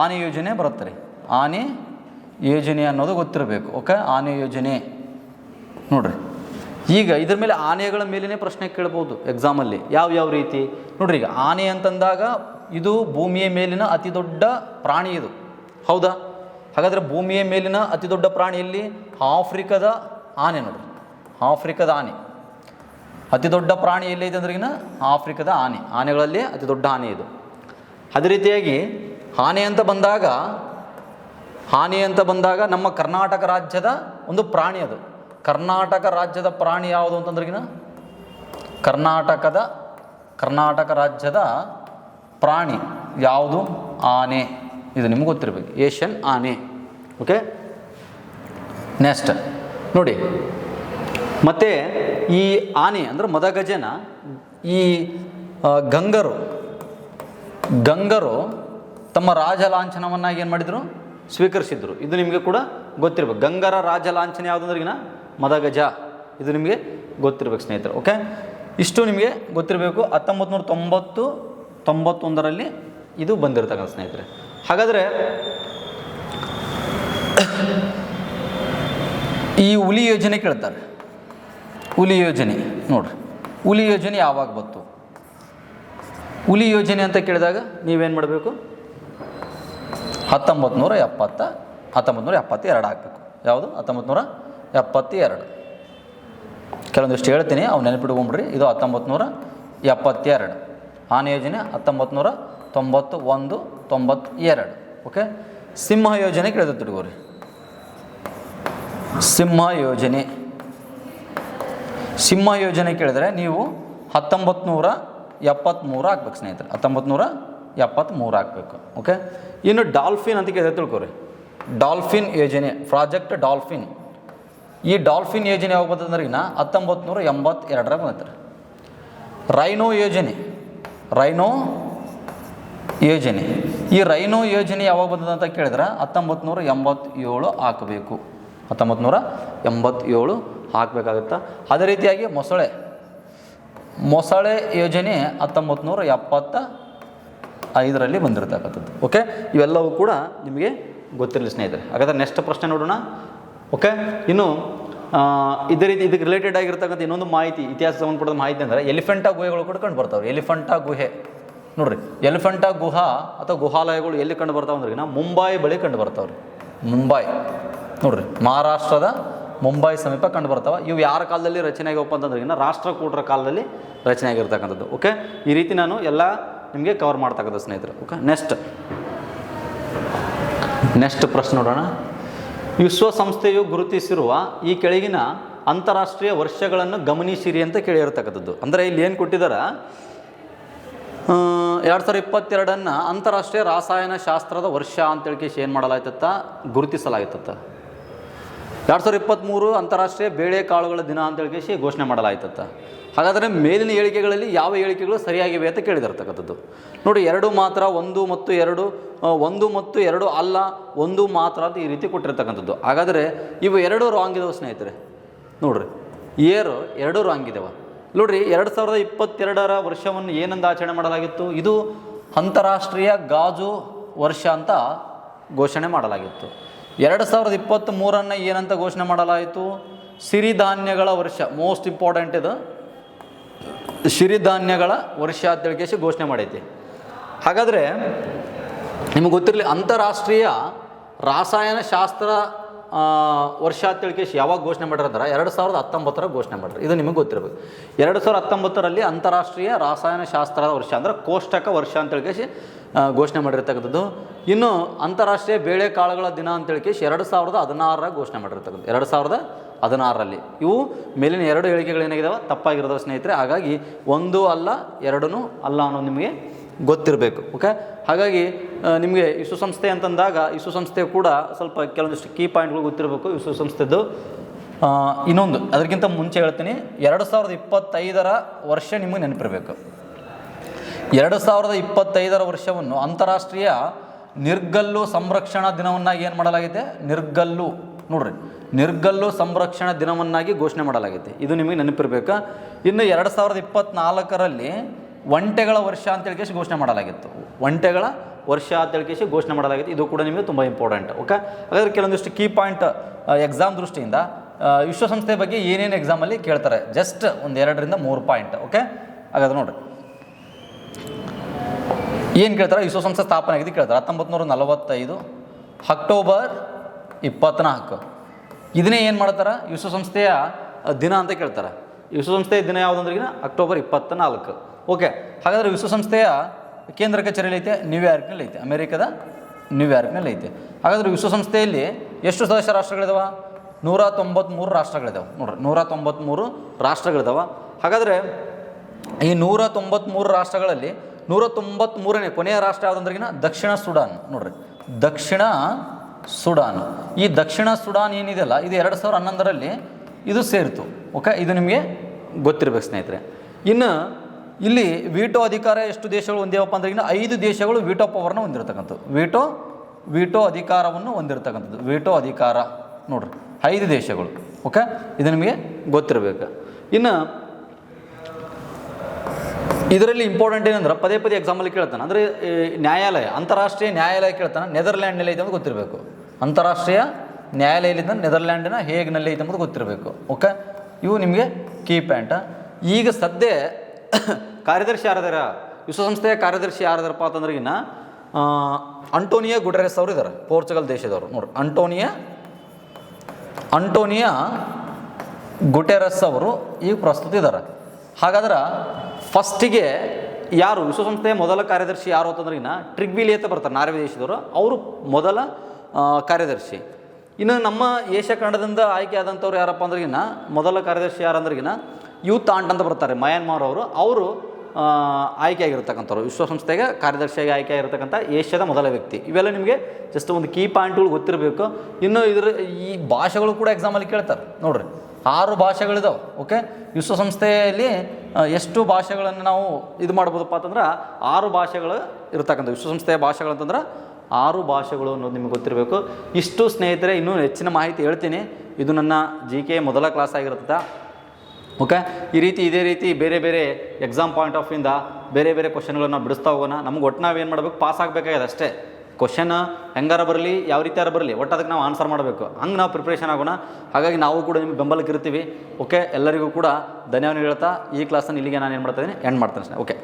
ಆನೆ ಯೋಜನೆ ಬರುತ್ತೆ ರೀ. ಆನೆ ಯೋಜನೆ ಅನ್ನೋದು ಗೊತ್ತಿರಬೇಕು. ಓಕೆ, ಆನೆ ಯೋಜನೆ ನೋಡಿರಿ. ಈಗ ಇದ್ರ ಮೇಲೆ ಆನೆಗಳ ಮೇಲೇ ಪ್ರಶ್ನೆ ಕೇಳ್ಬೋದು ಎಕ್ಸಾಮಲ್ಲಿ. ಯಾವ ರೀತಿ ನೋಡ್ರಿ, ಈಗ ಆನೆ ಅಂತಂದಾಗ ಇದು ಭೂಮಿಯ ಮೇಲಿನ ಅತಿ ದೊಡ್ಡ ಪ್ರಾಣಿ ಇದು, ಹೌದಾ? ಹಾಗಾದರೆ ಭೂಮಿಯ ಮೇಲಿನ ಅತಿ ದೊಡ್ಡ ಪ್ರಾಣಿಯಲ್ಲಿ ಆಫ್ರಿಕಾದ ಆನೆ ನೋಡ್ರಿ. ಆಫ್ರಿಕಾದ ಆನೆ ಅತಿ ದೊಡ್ಡ ಪ್ರಾಣಿ ಎಲ್ಲಿದೆ ಅಂದ್ರಿಗಿನ ಆಫ್ರಿಕಾದ ಆನೆ. ಆನೆಗಳಲ್ಲಿ ಅತಿ ದೊಡ್ಡ ಆನೆ ಇದು. ಅದೇ ರೀತಿಯಾಗಿ ಆನೆ ಅಂತ ಬಂದಾಗ ನಮ್ಮ ಕರ್ನಾಟಕ ರಾಜ್ಯದ ಒಂದು ಪ್ರಾಣಿ ಅದು. ಕರ್ನಾಟಕ ರಾಜ್ಯದ ಪ್ರಾಣಿ ಯಾವುದು ಅಂತಂದ್ರಿಗಿನ ಕರ್ನಾಟಕ ರಾಜ್ಯದ ಪ್ರಾಣಿ ಯಾವುದು? ಆನೆ. ಇದು ನಿಮ್ಗೆ ಗೊತ್ತಿರಬೇಕು, ಏಷ್ಯನ್ ಆನೆ. ಓಕೆ, ನೆಕ್ಸ್ಟ್ ನೋಡಿ, ಮತ್ತು ಈ ಆನೆ ಅಂದರೆ ಮದಗಜನ ಈ ಗಂಗರು ತಮ್ಮ ರಾಜ ಲಾಂಛನವನ್ನಾಗಿ ಏನು ಮಾಡಿದರು, ಸ್ವೀಕರಿಸಿದ್ರು. ಇದು ನಿಮಗೆ ಕೂಡ ಗೊತ್ತಿರಬೇಕು. ಗಂಗರ ರಾಜ ಲಾಂಛನ ಯಾವುದಂದ್ರಿಗಿನ ಮದಗಜ. ಇದು ನಿಮಗೆ ಗೊತ್ತಿರಬೇಕು ಸ್ನೇಹಿತರೆ. ಓಕೆ, ಇಷ್ಟು ನಿಮಗೆ ಗೊತ್ತಿರಬೇಕು. 1990, 91ರಲ್ಲಿ ಇದು ಬಂದಿರತಕ್ಕಂಥ ಸ್ನೇಹಿತರೆ. ಹಾಗಾದರೆ ಈ ಹುಲಿ ಯೋಜನೆ ಕೇಳ್ತಾರೆ. ಹುಲಿ ಯೋಜನೆ ನೋಡ್ರಿ, ಹುಲಿ ಯೋಜನೆ ಯಾವಾಗ ಬಂತು? ಹುಲಿ ಯೋಜನೆ ಅಂತ ಕೇಳಿದಾಗ ನೀವೇನು ಮಾಡಬೇಕು, 1972 ಆಗಬೇಕು. ಯಾವುದು? 1972. ಕೆಲವೊಂದಿಷ್ಟು ಹೇಳ್ತೀನಿ, ಅವು ನೆನಪಿಟ್ಕೊಂಬಿಡ್ರಿ. ಇದು 1972. ಆನೆ ಯೋಜನೆ 1991, 92. ಓಕೆ, ಸಿಂಹ ಯೋಜನೆ ಕೇಳಿದ ತಿಳ್ಕೋರಿ. ಸಿಂಹ ಯೋಜನೆ ಕೇಳಿದರೆ ನೀವು 1973 ಆಗ್ಬೇಕು ಸ್ನೇಹಿತರೆ. 1973 ಆಗಬೇಕು. ಓಕೆ, ಇನ್ನು ಡಾಲ್ಫಿನ್ ಅಂತ ಕೇಳಿದ್ರೆ ತಿಳ್ಕೊರಿ. ಡಾಲ್ಫಿನ್ ಯೋಜನೆ, ಪ್ರಾಜೆಕ್ಟ್ ಡಾಲ್ಫಿನ್. ಈ ಡಾಲ್ಫಿನ್ ಯೋಜನೆ ಯಾವಾಗ ಬಂತಂದ್ರೆ 1982 ಬಂದೈತೆ. ರೈನೋ ಯೋಜನೆ ಈ ರೈನೋ ಯೋಜನೆ ಯಾವಾಗ ಬಂದದ ಅಂತ ಕೇಳಿದ್ರೆ 1987 ಹಾಕಬೇಕು. 1987 ಹಾಕಬೇಕಾಗುತ್ತಾ. ಅದೇ ರೀತಿಯಾಗಿ ಮೊಸಳೆ ಯೋಜನೆ 1975ರಲ್ಲಿ ಬಂದಿರತಕ್ಕಂಥದ್ದು. ಓಕೆ, ಇವೆಲ್ಲವೂ ಕೂಡ ನಿಮಗೆ ಗೊತ್ತಿರಲಿ ಸ್ನೇಹಿತರೆ. ಹಾಗಾದರೆ ನೆಕ್ಸ್ಟ್ ಪ್ರಶ್ನೆ ನೋಡೋಣ. ಓಕೆ, ಇನ್ನು ಇದಕ್ಕೆ ರಿಲೇಟೆಡ್ ಆಗಿರ್ತಕ್ಕಂಥ ಇನ್ನೊಂದು ಮಾಹಿತಿ, ಇತಿಹಾಸ ಸಂಬಂಧಪಟ್ಟ ಮಾಹಿತಿ ಅಂದರೆ ಎಲಿಫೆಂಟಾ ಗುಹೆಗಳು ಕೂಡ ಕಂಡು ಬರ್ತಾವೆ. ಎಲಿಫೆಂಟಾ ಗುಹೆ ನೋಡ್ರಿ, ಎಲಿಫೆಂಟಾ ಗುಹಾ ಅಥವಾ ಗುಹಾಲಯಗಳು ಎಲ್ಲಿ ಕಂಡು ಬರ್ತಾವೆ ಅಂದ್ರೆ ಮುಂಬೈ ಬಳಿ ಕಂಡು ಬರ್ತಾವೆ ರೀ. ಮುಂಬೈ ನೋಡ್ರಿ, ಮಹಾರಾಷ್ಟ್ರದ ಮುಂಬೈ ಸಮೀಪ ಕಂಡು ಬರ್ತಾವೆ. ಇವು ಯಾರ ಕಾಲದಲ್ಲಿ ರಚನೆ ಆಗ್ಯಪ್ಪ ಅಂತಂದ್ರೆ ರಾಷ್ಟ್ರಕೂಟರ ಕಾಲದಲ್ಲಿ ರಚನೆ ಆಗಿರ್ತಕ್ಕಂಥದ್ದು. ಓಕೆ, ಈ ರೀತಿ ನಾನು ಎಲ್ಲ ನಿಮಗೆ ಕವರ್ ಮಾಡ್ತಕ್ಕಂಥ ಸ್ನೇಹಿತರೆ. ಓಕೆ, ನೆಕ್ಸ್ಟ್ ಪ್ರಶ್ನೆ ನೋಡೋಣ. ವಿಶ್ವಸಂಸ್ಥೆಯು ಗುರುತಿಸಿರುವ ಈ ಕೆಳಗಿನ ಅಂತಾರಾಷ್ಟ್ರೀಯ ವರ್ಷಗಳನ್ನು ಗಮನಿಸಿರಿ ಅಂತ ಕೇಳಿರ್ತಕ್ಕಂಥದ್ದು. ಅಂದರೆ ಇಲ್ಲಿ ಏನು ಕೊಟ್ಟಿದ್ದಾರೆ, 2022 ಅಂತಾರಾಷ್ಟ್ರೀಯ ರಾಸಾಯನಶಾಸ್ತ್ರದ ವರ್ಷ ಅಂತೇಳಿ ಏನು ಮಾಡಲಾಯ್ತತ್ತ, ಗುರುತಿಸಲಾಯ್ತತ್ತ. 2023 ಅಂತಾರಾಷ್ಟ್ರೀಯ ಬೇಳೆಕಾಳುಗಳ ದಿನ ಅಂತೇಳಿ ಘೋಷಣೆ ಮಾಡಲಾಯ್ತತ್ತ. ಹಾಗಾದರೆ ಮೇಲಿನ ಹೇಳಿಕೆಗಳಲ್ಲಿ ಯಾವ ಹೇಳಿಕೆಗಳು ಸರಿಯಾಗಿವೆ ಅಂತ ಕೇಳಿದಿರ್ತಕ್ಕಂಥದ್ದು. ನೋಡಿ, 2 ಮಾತ್ರ, 1 ಮತ್ತು 2, 1 ಮತ್ತು 2 ಅಲ್ಲ, 1 ಮಾತ್ರ ಅಂತ ಈ ರೀತಿ ಕೊಟ್ಟಿರ್ತಕ್ಕಂಥದ್ದು. ಹಾಗಾದರೆ ಇವು 2 ರಾಂಗ್ ಇದಾವೆ ಸ್ನೇಹಿತರೆ. ನೋಡ್ರಿ, 2 ರಾಂಗ್ ಇದಾವೆ. ನೋಡ್ರಿ, 2022ರ ವರ್ಷವನ್ನು ಏನಂದ ಆಚರಣೆ ಮಾಡಲಾಗಿತ್ತು? ಇದು ಅಂತಾರಾಷ್ಟ್ರೀಯ ಗಾಜು ವರ್ಷ ಅಂತ ಘೋಷಣೆ ಮಾಡಲಾಗಿತ್ತು. 2023 ಏನಂತ ಘೋಷಣೆ ಮಾಡಲಾಯಿತು? ಸಿರಿಧಾನ್ಯಗಳ ವರ್ಷ. ಮೋಸ್ಟ್ ಇಂಪಾರ್ಟೆಂಟ್ ಇದು, ಸಿರಿಧಾನ್ಯಗಳ ವರ್ಷ ಅಂತೇಳಿ ಘೋಷಣೆ ಮಾಡೈತಿ. ಹಾಗಾದರೆ ನಿಮಗೆ ಗೊತ್ತಿರಲಿ, ಅಂತಾರಾಷ್ಟ್ರೀಯ ರಾಸಾಯನಶಾಸ್ತ್ರ ವರ್ಷ ಅಂತೇಳಿ ಯಾವಾಗ ಘೋಷಣೆ ಮಾಡಿರ್ತಾರೆ? 2019 ಘೋಷಣೆ ಮಾಡ್ರಿ. ಇದು ನಿಮಗೆ ಗೊತ್ತಿರಬೇಕು. 2019ರಲ್ಲಿ ಅಂತಾರಾಷ್ಟ್ರೀಯ ರಾಸಾಯನಶಾಸ್ತ್ರದ ವರ್ಷ ಅಂದರೆ ಕೋಷ್ಟಕ ವರ್ಷ ಅಂತೇಳಿ ಘೋಷಣೆ ಮಾಡಿರ್ತಕ್ಕಂಥದ್ದು. ಇನ್ನು ಅಂತಾರಾಷ್ಟ್ರೀಯ ಬೇಳೆಕಾಳುಗಳ ದಿನ ಅಂತೇಳಿ 2016 ಘೋಷಣೆ ಮಾಡಿರ್ತಕ್ಕಂಥದ್ದು. 2016ರಲ್ಲಿ. ಇವು ಮೇಲಿನ 2 ಹೇಳಿಕೆಗಳೇನಾಗಿದ್ದಾವೆ ತಪ್ಪಾಗಿರೋದು ಸ್ನೇಹಿತರೆ. ಹಾಗಾಗಿ 1 ಅಲ್ಲ 2 ಅಲ್ಲ ಅನ್ನೋದು ನಿಮಗೆ ಗೊತ್ತಿರಬೇಕು. ಓಕೆ, ಹಾಗಾಗಿ ನಿಮಗೆ ವಿಶ್ವಸಂಸ್ಥೆ ಅಂತಂದಾಗ ವಿಶ್ವಸಂಸ್ಥೆ ಕೂಡ ಸ್ವಲ್ಪ ಕೆಲವೊಂದಿಷ್ಟು ಕೀ ಪಾಯಿಂಟ್ಗಳು ಗೊತ್ತಿರಬೇಕು. ವಿಶ್ವಸಂಸ್ಥೆದ್ದು ಇನ್ನೊಂದು ಅದಕ್ಕಿಂತ ಮುಂಚೆ ಹೇಳ್ತೀನಿ, 2025 ವರ್ಷ ನಿಮಗೆ ನೆನಪಿರಬೇಕು. 2025 ವರ್ಷವನ್ನು ಅಂತಾರಾಷ್ಟ್ರೀಯ ನಿರ್ಗಲ್ಲು ಸಂರಕ್ಷಣಾ ದಿನವನ್ನಾಗಿ ಏನು ಮಾಡಲಾಗಿದೆ, ನಿರ್ಗಲ್ಲು ನೋಡ್ರಿ, ನಿರ್ಗಲ್ಲು ಸಂರಕ್ಷಣಾ ದಿನವನ್ನಾಗಿ ಘೋಷಣೆ ಮಾಡಲಾಗಿದೆ. ಇದು ನಿಮಗೆ ನೆನಪಿರಬೇಕು. ಇನ್ನು 2024 ಒಂಟೆಗಳ ವರ್ಷ ಅಂತೇಳಿ ಘೋಷಣೆ ಮಾಡಲಾಗಿತ್ತು. ಒಂಟೆಗಳ ವರ್ಷ ಅಂತೇಳಿ ಘೋಷಣೆ ಮಾಡಲಾಗಿತ್ತು. ಇದು ಕೂಡ ನಿಮಗೆ ತುಂಬ ಇಂಪಾರ್ಟೆಂಟ್. ಓಕೆ, ಹಾಗಾದರೆ ಕೆಲವೊಂದಿಷ್ಟು ಕೀ ಪಾಯಿಂಟ್ ಎಕ್ಸಾಮ್ ದೃಷ್ಟಿಯಿಂದ ವಿಶ್ವಸಂಸ್ಥೆ ಬಗ್ಗೆ ಏನೇನು ಎಕ್ಸಾಮಲ್ಲಿ ಕೇಳ್ತಾರೆ, ಜಸ್ಟ್ ಒಂದು 2 ರಿಂದ 3 ಪಾಯಿಂಟ್. ಓಕೆ, ಹಾಗಾದ್ರೆ ನೋಡಿರಿ ಏನು ಕೇಳ್ತಾರೆ. ವಿಶ್ವಸಂಸ್ಥೆ ಸ್ಥಾಪನೆ ಆಗಿದೆ ಕೇಳ್ತಾರೆ 1945 ಅಕ್ಟೋಬರ್ 24. ಇದನ್ನೇ ಏನು ಮಾಡ್ತಾರೆ, ವಿಶ್ವಸಂಸ್ಥೆಯ ದಿನ ಅಂತ ಕೇಳ್ತಾರೆ. ವಿಶ್ವಸಂಸ್ಥೆಯ ದಿನ ಯಾವುದಂದ್ರಿಗಿನ ಅಕ್ಟೋಬರ್ 24. ಓಕೆ, ಹಾಗಾದರೆ ವಿಶ್ವಸಂಸ್ಥೆಯ ಕೇಂದ್ರ ಕಚೇರಿಯಲ್ಲಿ ಐತೆ, ನ್ಯೂಯಾರ್ಕ್ನಲ್ಲಿ ಐತೆ, ಅಮೆರಿಕದ ನ್ಯೂಯಾರ್ಕ್ನಲ್ಲಿ ಐತೆ. ಹಾಗಾದರೆ ವಿಶ್ವಸಂಸ್ಥೆಯಲ್ಲಿ ಎಷ್ಟು ಸದಸ್ಯ ರಾಷ್ಟ್ರಗಳಿದಾವೆ, 193 ರಾಷ್ಟ್ರಗಳಿದಾವೆ. ನೋಡ್ರಿ, 193 ರಾಷ್ಟ್ರಗಳಿದಾವೆ. ಹಾಗಾದರೆ ಈ 193 ರಾಷ್ಟ್ರಗಳಲ್ಲಿ 193ನೇ ಕೊನೆಯ ರಾಷ್ಟ್ರ ಯಾವುದಂದ್ರಿಗಿನ ದಕ್ಷಿಣ ಸುಡಾನ್. ನೋಡ್ರಿ, ದಕ್ಷಿಣ ಸುಡಾನ್. ಈ ದಕ್ಷಿಣ ಸುಡಾನ್ ಏನಿದೆಯಲ್ಲ, ಇದು 2011 ಇದು ಸೇರಿತು. ಓಕೆ, ಇದು ನಿಮಗೆ ಗೊತ್ತಿರಬೇಕು ಸ್ನೇಹಿತರೆ. ಇನ್ನು ಇಲ್ಲಿ ವೀಟೋ ಅಧಿಕಾರ ಎಷ್ಟು ದೇಶಗಳು ಹೊಂದಿವಪ್ಪ ಅಂದ್ರಿಗಿನ 5 ದೇಶಗಳು ವೀಟೋ ಪವರ್ನ ಹೊಂದಿರತಕ್ಕಂಥದ್ದು. ವೀಟೋ ಅಧಿಕಾರವನ್ನು ಹೊಂದಿರತಕ್ಕಂಥದ್ದು. ವೀಟೋ ಅಧಿಕಾರ ನೋಡ್ರಿ 5 ದೇಶಗಳು. ಓಕೆ, ಇದು ನಿಮಗೆ ಗೊತ್ತಿರಬೇಕು. ಇನ್ನು ಇದರಲ್ಲಿ ಇಂಪಾರ್ಟೆಂಟ್ ಏನಂದ್ರೆ ಪದೇ ಪದೇ ಎಕ್ಸಾಮಲ್ಲಿ ಕೇಳ್ತಾನೆ, ಅಂದರೆ ನ್ಯಾಯಾಲಯ, ಅಂತಾರಾಷ್ಟ್ರೀಯ ನ್ಯಾಯಾಲಯ ಕೇಳ್ತಾನೆ. ನೆದರ್ಲ್ಯಾಂಡ್ನಲ್ಲಿ ಐತೆ ಅಂತ ಗೊತ್ತಿರಬೇಕು. ಅಂತಾರಾಷ್ಟ್ರೀಯ ನ್ಯಾಯಾಲಯದಿಂದ ನೆದರ್ಲ್ಯಾಂಡಿನ ಹೇಗ್ನಲ್ಲಿ ಐತೆ ಅಂಬುದು ಗೊತ್ತಿರಬೇಕು. ಓಕೆ, ಇವು ನಿಮಗೆ ಕೀ ಪಾಯಿಂಟ. ಈಗ ಸದ್ಯ ಕಾರ್ಯದರ್ಶಿ ಯಾರದಾರ, ವಿಶ್ವಸಂಸ್ಥೆಯ ಕಾರ್ಯದರ್ಶಿ ಯಾರದಾರಪ್ಪ ಅಂತಂದ್ರಿಗಿನ ಅಂಟೋನಿಯೋ ಗುಟೆರಸ್ ಅವರು ಇದ್ದಾರೆ, ಪೋರ್ಚುಗಲ್ ದೇಶದವರು. ನೋಡ್ರಿ, ಅಂಟೋನಿಯೋ ಗುಟೆರಸ್ ಅವರು ಈಗ ಪ್ರಸ್ತುತ ಇದ್ದಾರೆ. ಹಾಗಾದ್ರೆ ಫಸ್ಟಿಗೆ ಯಾರು ವಿಶ್ವಸಂಸ್ಥೆಯ ಮೊದಲ ಕಾರ್ಯದರ್ಶಿ ಯಾರು ಅಂತಂದ್ರಿಗಿನ ಟ್ರಿಗ್ವಿಲಿ ಅಂತ ಬರ್ತಾರೆ, ನಾರ್ವೆ ದೇಶದವರು. ಅವರು ಮೊದಲ ಕಾರ್ಯದರ್ಶಿ. ಇನ್ನು ನಮ್ಮ ಏಷ್ಯಾ ಖಂಡದಿಂದ ಆಯ್ಕೆ ಆದಂಥವ್ರು ಯಾರಪ್ಪ ಅಂದ್ರಿಗಿನ ಮೊದಲ ಕಾರ್ಯದರ್ಶಿ ಯಾರಂದ್ರಿಗಿನ ಯೂತ್ ಆಂಟ್ ಅಂತ ಬರ್ತಾರೆ, ಮಯನ್ಮಾರ್ ಅವರು ಆಯ್ಕೆ ಆಗಿರ್ತಕ್ಕಂಥವ್ರು. ವಿಶ್ವಸಂಸ್ಥೆಗೆ ಕಾರ್ಯದರ್ಶಿಯಾಗಿ ಆಯ್ಕೆ ಆಗಿರ್ತಕ್ಕಂಥ ಏಷ್ಯಾದ ಮೊದಲ ವ್ಯಕ್ತಿ. ಇವೆಲ್ಲ ನಿಮಗೆ ಜಸ್ಟ್ ಒಂದು ಕೀ ಪಾಯಿಂಟ್ಗಳು ಗೊತ್ತಿರಬೇಕು. ಇನ್ನು ಈ ಭಾಷೆಗಳು ಕೂಡ ಎಕ್ಸಾಮಲ್ಲಿ ಕೇಳ್ತಾರೆ. ನೋಡ್ರಿ, 6 ಭಾಷೆಗಳಿದಾವೆ. ಓಕೆ, ವಿಶ್ವಸಂಸ್ಥೆಯಲ್ಲಿ ಎಷ್ಟು ಭಾಷೆಗಳನ್ನು ನಾವು ಇದು ಮಾಡ್ಬೋದಪ್ಪ ಅಂತಂದ್ರೆ 6 ಭಾಷೆಗಳು ಇರ್ತಕ್ಕಂಥ ವಿಶ್ವಸಂಸ್ಥೆಯ ಭಾಷೆಗಳಂತಂದ್ರೆ 6 ಭಾಷೆಗಳು ಅನ್ನೋದು ನಿಮಗೆ ಗೊತ್ತಿರಬೇಕು. ಇಷ್ಟು ಸ್ನೇಹಿತರೆ, ಇನ್ನೂ ಹೆಚ್ಚಿನ ಮಾಹಿತಿ ಹೇಳ್ತೀನಿ. ಇದು ನನ್ನ GK ಮೊದಲ ಕ್ಲಾಸ್ ಆಗಿರ್ತದೆ. ಓಕೆ, ಇದೇ ರೀತಿ ಬೇರೆ ಬೇರೆ ಎಕ್ಸಾಮ್ ಪಾಯಿಂಟ್ ಆಫ್ ವ್ಯೂಯಿಂದ ಬೇರೆ ಬೇರೆ ಕ್ವಶನ್ಗಳನ್ನು ಬಿಡಿಸ್ತಾ ಹೋಗೋಣ. ನಮ್ಗೆ ಒಟ್ಟು ನಾವು ಏನು ಮಾಡಬೇಕು, ಪಾಸ್ ಆಗಬೇಕಾಗಿದೆ ಅಷ್ಟೇ. ಕ್ವಶನ್ ಹೆಂಗಾರ ಬರಲಿ, ಯಾವ ರೀತಿಯಾರ ಬರಲಿ, ಒಟ್ಟು ಅದಕ್ಕೆ ನಾವು ಆನ್ಸರ್ ಮಾಡಬೇಕು. ಹಂಗೆ ನಾವು ಪ್ರಿಪ್ರೇಷನ್ ಆಗೋಣ. ಹಾಗಾಗಿ ನಾವು ಕೂಡ ನಿಮಗೆ ಬೆಂಬಲಕ್ಕೆ ಇರ್ತೀವಿ. ಓಕೆ, ಎಲ್ಲರಿಗೂ ಕೂಡ ಧನ್ಯವಾದ ಹೇಳ್ತಾ ಈ ಕ್ಲಾಸನ್ನು ಇಲ್ಲಿಗೆ ನಾನು ಏನು ಮಾಡ್ತಾಯಿದ್ದೀನಿ, ಎಂಡ್ ಮಾಡ್ತೇನೆ. ಓಕೆ.